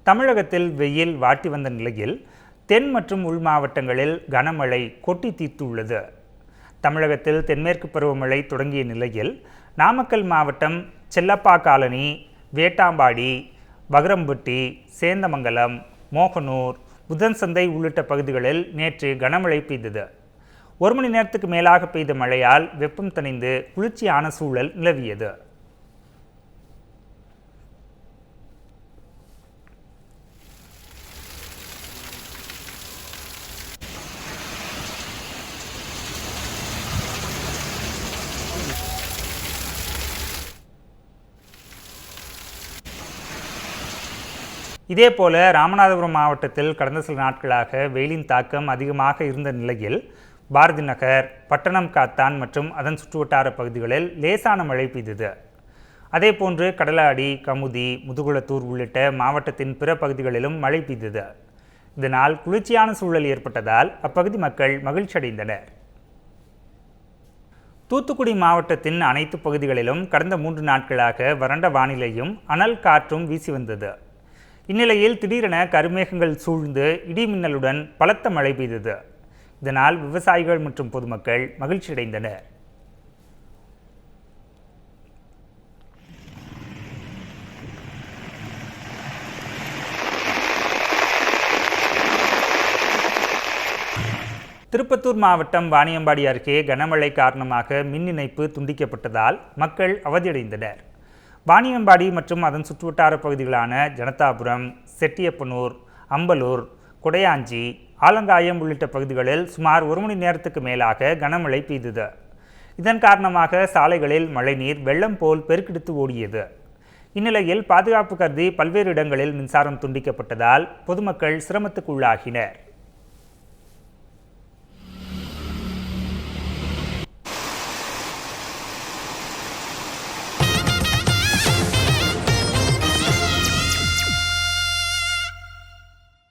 தமிழகத்தில் வெயில் வாட்டி வந்த நிலையில் தென் மற்றும் உள் மாவட்டங்களில் கனமழை கொட்டி தீர்த்துள்ளது. தமிழகத்தில் தென்மேற்கு பருவமழை தொடங்கிய நிலையில் நாமக்கல் மாவட்டம் செல்லப்பா காலனி, வேட்டாம்பாடி, வகரம்பட்டி, சேந்தமங்கலம், மோகனூர், புதன்சந்தை உள்ளிட்ட பகுதிகளில் நேற்று கனமழை பெய்தது. 1 மணி நேரத்துக்கு மேலாக பெய்த மழையால் வெப்பம் தணிந்து குளிர்ச்சியான சூழல் நிலவியது. இதேபோல ராமநாதபுரம் மாவட்டத்தில் கடந்த சில நாட்களாக வெயிலின் தாக்கம் அதிகமாக இருந்த நிலையில் பாரதி நகர், பட்டணம் காத்தான் மற்றும் அதன் சுற்றுவட்டார பகுதிகளில் லேசான மழை பெய்தது. அதேபோன்று கடலாடி, கமுதி, முதுகுளத்தூர் உள்ளிட்ட மாவட்டத்தின் பிற பகுதிகளிலும் மழை பெய்தது. இதனால் குளிர்ச்சியான சூழல் ஏற்பட்டதால் அப்பகுதி மக்கள் மகிழ்ச்சி அடைந்தனர். தூத்துக்குடி மாவட்டத்தின் அனைத்து பகுதிகளிலும் கடந்த 3 நாட்களாக வறண்ட வானிலையும் அனல் காற்றும் வீசி வந்தது. இந்நிலையில் திடீரென கருமேகங்கள் சூழ்ந்து இடிமின்னலுடன் பலத்த மழை பெய்தது. இதனால் விவசாயிகள் மற்றும் பொதுமக்கள் மகிழ்ச்சியடைந்தனர். திருப்பத்தூர் மாவட்டம் வாணியம்பாடி அருகே கனமழை காரணமாக மின் இணைப்பு துண்டிக்கப்பட்டதால் மக்கள் அவதியடைந்தனர். வாணியம்பாடி மற்றும் அதன் சுற்றுவட்டார பகுதிகளான ஜனதாபுரம், செட்டியப்பனூர், அம்பலூர், கொடையாஞ்சி, ஆலங்காயம் உள்ளிட்ட பகுதிகளில் சுமார் 1 மணி நேரத்துக்கு மேலாக கனமழை பெய்தது. இதன் காரணமாக சாலைகளில் மழைநீர் வெள்ளம் போல் பெருக்கெடுத்து ஓடியது. இந்நிலையில் பாதுகாப்பு கருதி பல்வேறு இடங்களில் மின்சாரம் துண்டிக்கப்பட்டதால் பொதுமக்கள் சிரமத்துக்குள்ளாகினர்.